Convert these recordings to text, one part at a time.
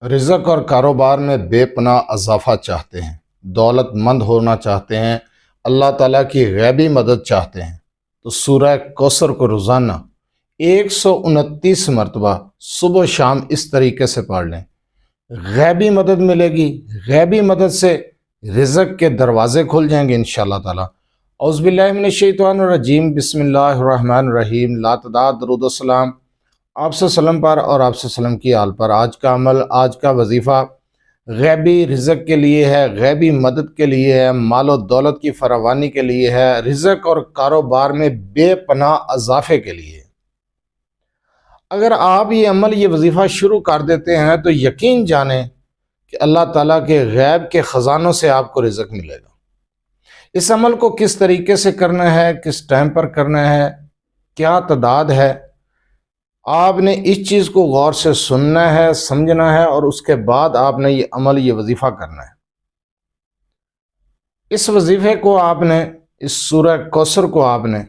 رزق اور کاروبار میں بے پناہ اضافہ چاہتے ہیں، دولت مند ہونا چاہتے ہیں، اللہ تعالیٰ کی غیبی مدد چاہتے ہیں تو سورہ کوثر کو روزانہ 129 مرتبہ صبح و شام اس طریقے سے پڑھ لیں۔ غیبی مدد ملے گی، غیبی مدد سے رزق کے دروازے کھل جائیں گے انشاءاللہ تعالیٰ۔ اعوذ باللہ من الشیطان الرجیم، بسم اللہ الرحمن الرحیم، لا تعداد درود و سلام آپ سے وسلم پر اور آپ سے وسلم کی آل پر۔ آج کا عمل، آج کا وظیفہ غیبی رزق کے لیے ہے، غیبی مدد کے لیے ہے، مال و دولت کی فراوانی کے لیے ہے، رزق اور کاروبار میں بے پناہ اضافے کے لیے۔ اگر آپ یہ عمل، یہ وظیفہ شروع کر دیتے ہیں تو یقین جانیں کہ اللہ تعالیٰ کے غیب کے خزانوں سے آپ کو رزق ملے گا۔ اس عمل کو کس طریقے سے کرنا ہے، کس ٹائم پر کرنا ہے، کیا تعداد ہے، آپ نے اس چیز کو غور سے سننا ہے، سمجھنا ہے، اور اس کے بعد آپ نے یہ عمل، یہ وظیفہ کرنا ہے۔ اس وظیفے کو آپ نے، اس سورہ کوثر کو آپ نے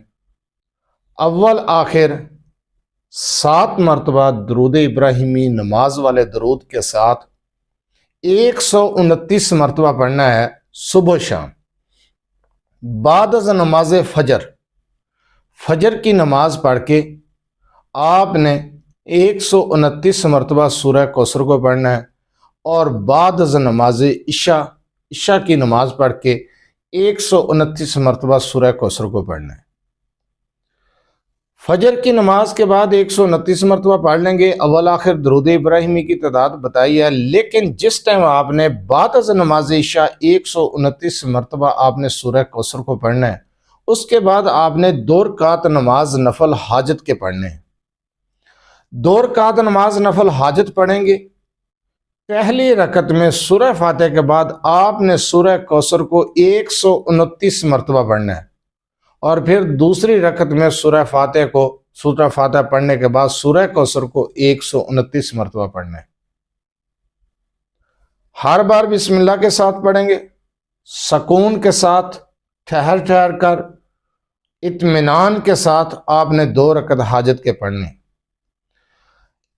اول آخر 7 مرتبہ درود ابراہیمی نماز والے درود کے ساتھ 129 مرتبہ پڑھنا ہے صبح و شام۔ بعد از نماز فجر کی نماز پڑھ کے آپ نے 129 مرتبہ سورہ کوثر کو پڑھنا ہے، اور بعد از نماز عشاء کی نماز پڑھ کے 129 مرتبہ سورہ کوثر کو پڑھنا ہے۔ فجر کی نماز کے بعد 129 مرتبہ پڑھ لیں گے، اول آخر درود ابراہیمی کی تعداد بتائی ہے، لیکن جس ٹائم آپ نے بعد از نماز عشاء 129 مرتبہ آپ نے سورہ کوثر کو پڑھنا ہے، اس کے بعد آپ نے 2 رکعت نماز نفل حاجت کے پڑھنے ہیں۔ 2 رکعت نماز نفل حاجت پڑھیں گے۔ پہلی رکعت میں سورہ فاتحہ کے بعد آپ نے سورہ کوثر کو 129 مرتبہ پڑھنا ہے، اور پھر دوسری رکعت میں سورہ فاتحہ پڑھنے کے بعد سورہ کوثر کو 129 مرتبہ پڑھنا ہے۔ ہر بار بسم اللہ کے ساتھ پڑھیں گے، سکون کے ساتھ، ٹھہر کر، اطمینان کے ساتھ آپ نے 2 رکعت حاجت کے پڑھنے۔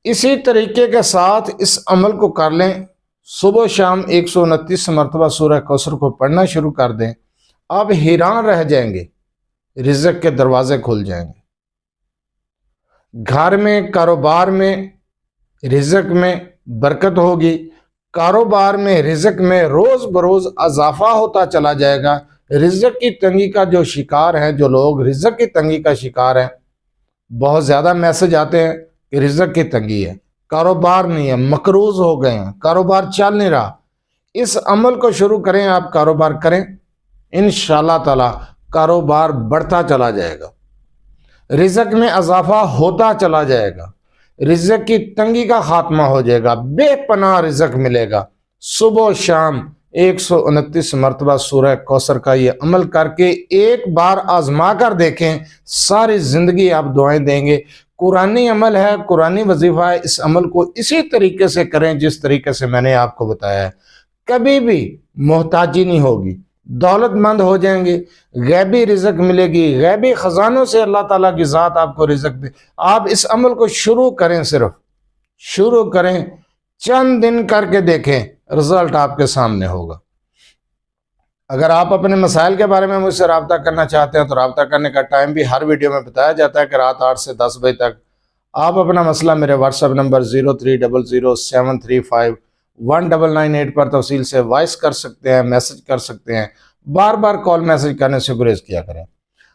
اسی طریقے کے ساتھ اس عمل کو کر لیں، صبح و شام 129 مرتبہ سورہ کوثر کو پڑھنا شروع کر دیں، آپ حیران رہ جائیں گے، رزق کے دروازے کھل جائیں گے۔ گھر میں، کاروبار میں رزق میں برکت ہوگی، کاروبار میں، رزق میں روز بروز اضافہ ہوتا چلا جائے گا۔ رزق کی تنگی کا جو شکار ہیں، جو لوگ رزق کی تنگی کا شکار ہیں، بہت زیادہ میسج آتے ہیں کہ رزق کی تنگی ہے، کاروبار نہیں ہے، مقروض ہو گئے ہیں، کاروبار چل نہیں رہا۔ اس عمل کو شروع کریں، آپ کاروبار کریں، انشاءاللہ تعالی کاروبار بڑھتا چلا جائے گا، رزق میں اضافہ ہوتا چلا جائے گا، رزق کی تنگی کا خاتمہ ہو جائے گا، بے پناہ رزق ملے گا۔ صبح و شام 129 مرتبہ سورہ کوثر کا یہ عمل کر کے ایک بار آزما کر دیکھیں، ساری زندگی آپ دعائیں دیں گے۔ قرآنی عمل ہے، قرآنی وظیفہ ہے، اس عمل کو اسی طریقے سے کریں جس طریقے سے میں نے آپ کو بتایا ہے، کبھی بھی محتاجی نہیں ہوگی، دولت مند ہو جائیں گے، غیبی رزق ملے گی، غیبی خزانوں سے اللہ تعالیٰ کی ذات آپ کو رزق دے۔ آپ اس عمل کو شروع کریں، صرف شروع کریں، چند دن کر کے دیکھیں، رزلٹ آپ کے سامنے ہوگا۔ اگر آپ اپنے مسائل کے بارے میں مجھ سے رابطہ کرنا چاہتے ہیں تو رابطہ کرنے کا ٹائم بھی ہر ویڈیو میں بتایا جاتا ہے کہ رات 8 سے 10 بجے تک آپ اپنا مسئلہ میرے واٹس ایپ نمبر 0300735198 پر تفصیل سے وائس کر سکتے ہیں، میسج کر سکتے ہیں۔ بار بار کال میسج کرنے سے گریز کیا کریں،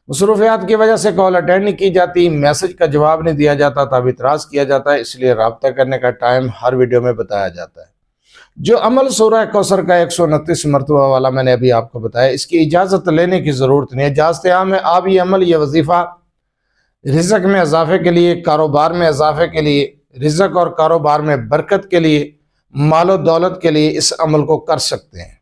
مصروفیات کی وجہ سے کال اٹینڈ نہیں کی جاتی، میسج کا جواب نہیں دیا جاتا، تب اعتراض کیا جاتا ہے، اس لیے رابطہ کرنے کا ٹائم ہر ویڈیو میں بتایا جاتا ہے۔ جو عمل سورہ کوثر کا 129 مرتبہ والا میں نے ابھی آپ کو بتایا، اس کی اجازت لینے کی ضرورت نہیں ہے، اجازت عام ہے۔ آپ یہ عمل، یہ وظیفہ رزق میں اضافے کے لیے، کاروبار میں اضافے کے لیے، رزق اور کاروبار میں برکت کے لیے، مال و دولت کے لیے اس عمل کو کر سکتے ہیں۔